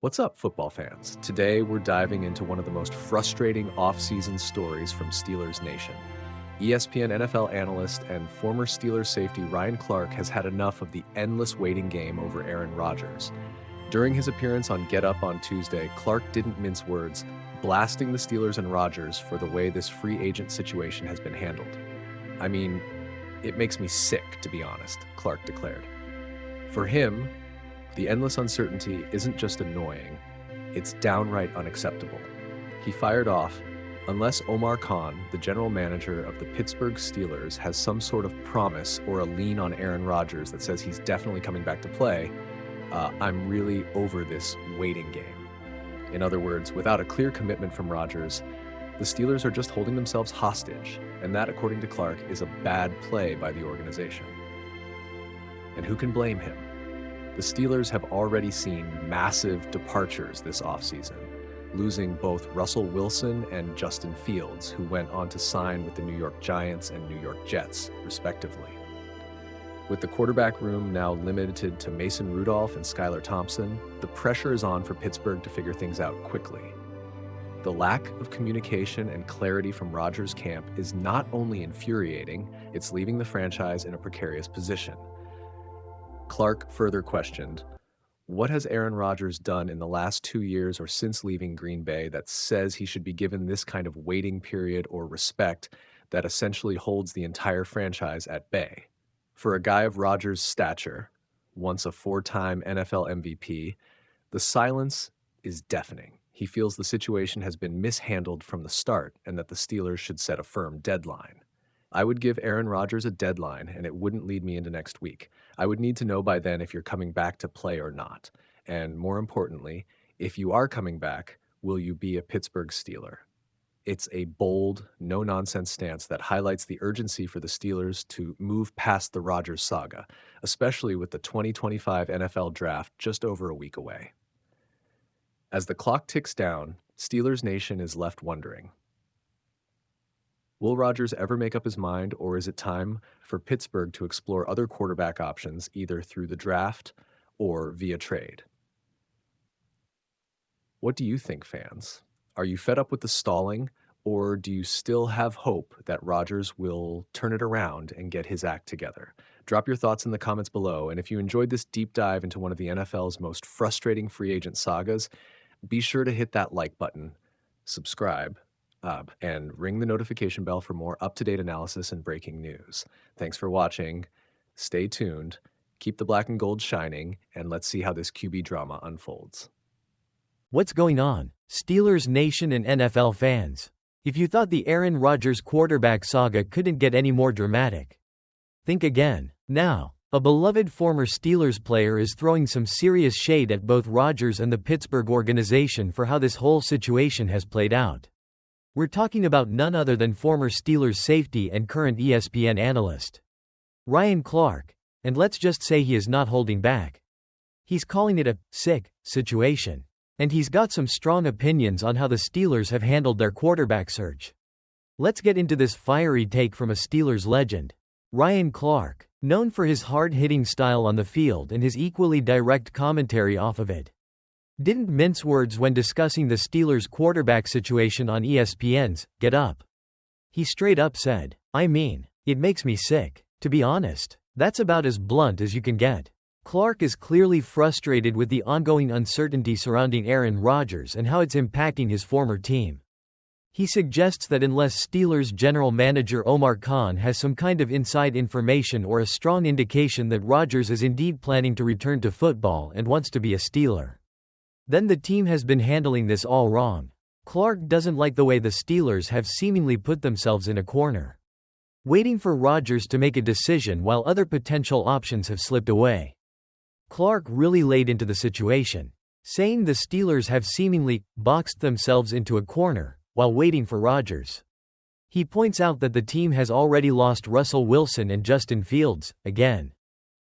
What's up, football fans? Today, we're diving into one of the most frustrating off-season stories from Steelers Nation. ESPN NFL analyst and former Steelers safety Ryan Clark has had enough of the endless waiting game over Aaron Rodgers. During his appearance on Get Up on Tuesday, Clark didn't mince words, blasting the Steelers and Rodgers for the way this free agent situation has been handled. I mean, it makes me sick, to be honest, Clark declared. For him, the endless uncertainty isn't just annoying, it's downright unacceptable. He fired off, "Unless Omar Khan, the general manager of the Pittsburgh Steelers, has some sort of promise or a lean on Aaron Rodgers that says he's definitely coming back to play, I'm really over this waiting game." In other words, without a clear commitment from Rodgers, the Steelers are just holding themselves hostage, and that, according to Clark, is a bad play by the organization. And who can blame him? The Steelers have already seen massive departures this offseason, losing both Russell Wilson and Justin Fields, who went on to sign with the New York Giants and New York Jets, respectively. With the quarterback room now limited to Mason Rudolph and Skylar Thompson, the pressure is on for Pittsburgh to figure things out quickly. The lack of communication and clarity from Rodgers' camp is not only infuriating, it's leaving the franchise in a precarious position. Clark further questioned, "What has Aaron Rodgers done in the last 2 years or since leaving Green Bay that says he should be given this kind of waiting period or respect that essentially holds the entire franchise at bay?" For a guy of Rodgers' stature, once a 4-time NFL MVP, the silence is deafening. He feels the situation has been mishandled from the start and that the Steelers should set a firm deadline. "I would give Aaron Rodgers a deadline, and it wouldn't lead me into next week. I would need to know by then if you're coming back to play or not. And more importantly, if you are coming back, will you be a Pittsburgh Steeler?" It's a bold, no-nonsense stance that highlights the urgency for the Steelers to move past the Rodgers saga, especially with the 2025 NFL Draft just over a week away. As the clock ticks down, Steelers Nation is left wondering, will Rodgers ever make up his mind, or is it time for Pittsburgh to explore other quarterback options either through the draft or via trade? What do you think, fans? Are you fed up with the stalling, or do you still have hope that Rodgers will turn it around and get his act together? Drop your thoughts in the comments below, and if you enjoyed this deep dive into one of the NFL's most frustrating free agent sagas, be sure to hit that like button, subscribe, and ring the notification bell for more up-to-date analysis and breaking news. Thanks for watching. Stay tuned, keep the black and gold shining, and let's see how this QB drama unfolds. What's going on, Steelers Nation and NFL fans? If you thought the Aaron Rodgers quarterback saga couldn't get any more dramatic, think again. Now, a beloved former Steelers player is throwing some serious shade at both Rodgers and the Pittsburgh organization for how this whole situation has played out. We're talking about none other than former Steelers safety and current ESPN analyst Ryan Clark, and let's just say he is not holding back. He's calling it a sick situation, and he's got some strong opinions on how the Steelers have handled their quarterback search. Let's get into this fiery take from a Steelers legend, Ryan Clark, known for his hard-hitting style on the field and his equally direct commentary off of it. Didn't mince words when discussing the Steelers' quarterback situation on ESPN's Get Up. He straight up said, "I mean, it makes me sick. To be honest, that's about as blunt as you can get." Clark is clearly frustrated with the ongoing uncertainty surrounding Aaron Rodgers and how it's impacting his former team. He suggests that unless Steelers general manager Omar Khan has some kind of inside information or a strong indication that Rodgers is indeed planning to return to football and wants to be a Steeler, then the team has been handling this all wrong. Clark doesn't like the way the Steelers have seemingly put themselves in a corner, waiting for Rodgers to make a decision while other potential options have slipped away. Clark really laid into the situation, saying the Steelers have seemingly boxed themselves into a corner while waiting for Rodgers. He points out that the team has already lost Russell Wilson and Justin Fields, again.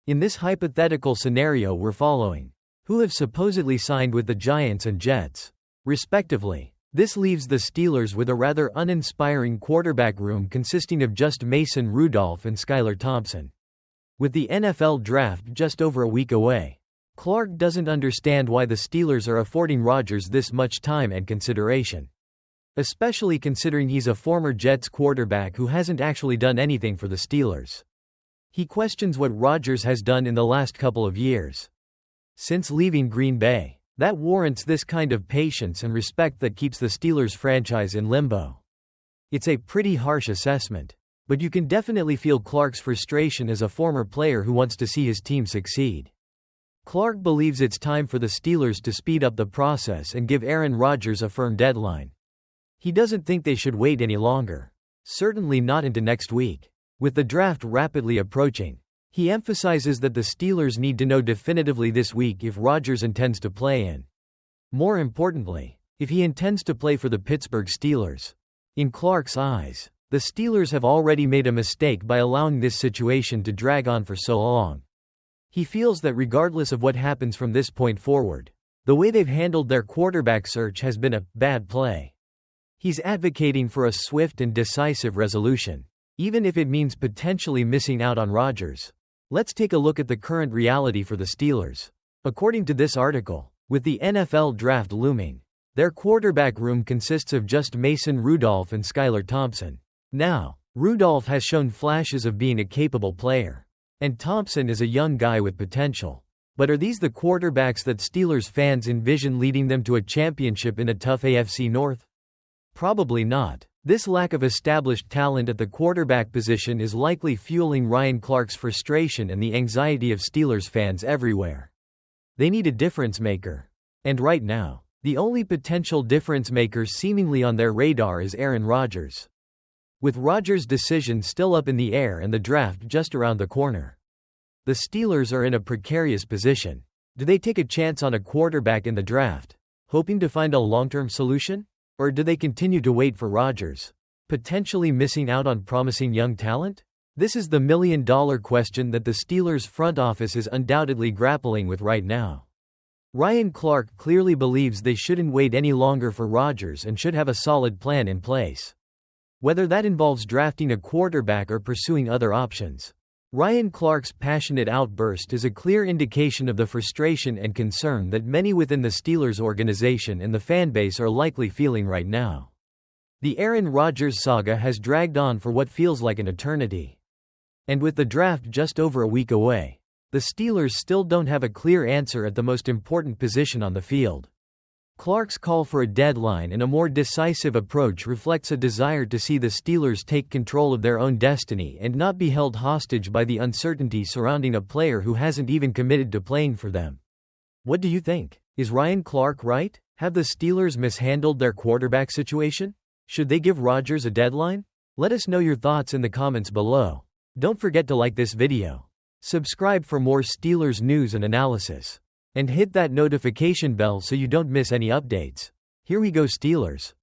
In this hypothetical scenario we're following, who have supposedly signed with the Giants and Jets, respectively. This leaves the Steelers with a rather uninspiring quarterback room consisting of just Mason Rudolph and Skylar Thompson. With the NFL Draft just over a week away, Clark doesn't understand why the Steelers are affording Rodgers this much time and consideration. Especially considering he's a former Jets quarterback who hasn't actually done anything for the Steelers. He questions what Rodgers has done in the last couple of years. Since leaving Green Bay, that warrants this kind of patience and respect that keeps the Steelers franchise in limbo. It's a pretty harsh assessment, but you can definitely feel Clark's frustration as a former player who wants to see his team succeed. Clark believes it's time for the Steelers to speed up the process and give Aaron Rodgers a firm deadline. He doesn't think they should wait any longer. Certainly not into next week. With the draft rapidly approaching, he emphasizes that the Steelers need to know definitively this week if Rodgers intends to play in. More importantly, if he intends to play for the Pittsburgh Steelers. In Clark's eyes, the Steelers have already made a mistake by allowing this situation to drag on for so long. He feels that regardless of what happens from this point forward, the way they've handled their quarterback search has been a bad play. He's advocating for a swift and decisive resolution, even if it means potentially missing out on Rodgers. Let's take a look at the current reality for the Steelers. According to this article, with the NFL draft looming, their quarterback room consists of just Mason Rudolph and Skylar Thompson. Now, Rudolph has shown flashes of being a capable player, and Thompson is a young guy with potential. But are these the quarterbacks that Steelers fans envision leading them to a championship in a tough AFC North? Probably not. This lack of established talent at the quarterback position is likely fueling Ryan Clark's frustration and the anxiety of Steelers fans everywhere. They need a difference maker. And right now, the only potential difference maker seemingly on their radar is Aaron Rodgers. With Rodgers' decision still up in the air and the draft just around the corner, the Steelers are in a precarious position. Do they take a chance on a quarterback in the draft, hoping to find a long-term solution? Or do they continue to wait for Rodgers, potentially missing out on promising young talent? This is the million-dollar question that the Steelers' front office is undoubtedly grappling with right now. Ryan Clark clearly believes they shouldn't wait any longer for Rodgers and should have a solid plan in place. Whether that involves drafting a quarterback or pursuing other options. Ryan Clark's passionate outburst is a clear indication of the frustration and concern that many within the Steelers organization and the fanbase are likely feeling right now. The Aaron Rodgers saga has dragged on for what feels like an eternity. And with the draft just over a week away, the Steelers still don't have a clear answer at the most important position on the field. Clark's call for a deadline and a more decisive approach reflects a desire to see the Steelers take control of their own destiny and not be held hostage by the uncertainty surrounding a player who hasn't even committed to playing for them. What do you think? Is Ryan Clark right? Have the Steelers mishandled their quarterback situation? Should they give Rodgers a deadline? Let us know your thoughts in the comments below. Don't forget to like this video, subscribe for more Steelers news and analysis, and hit that notification bell so you don't miss any updates. Here we go Steelers.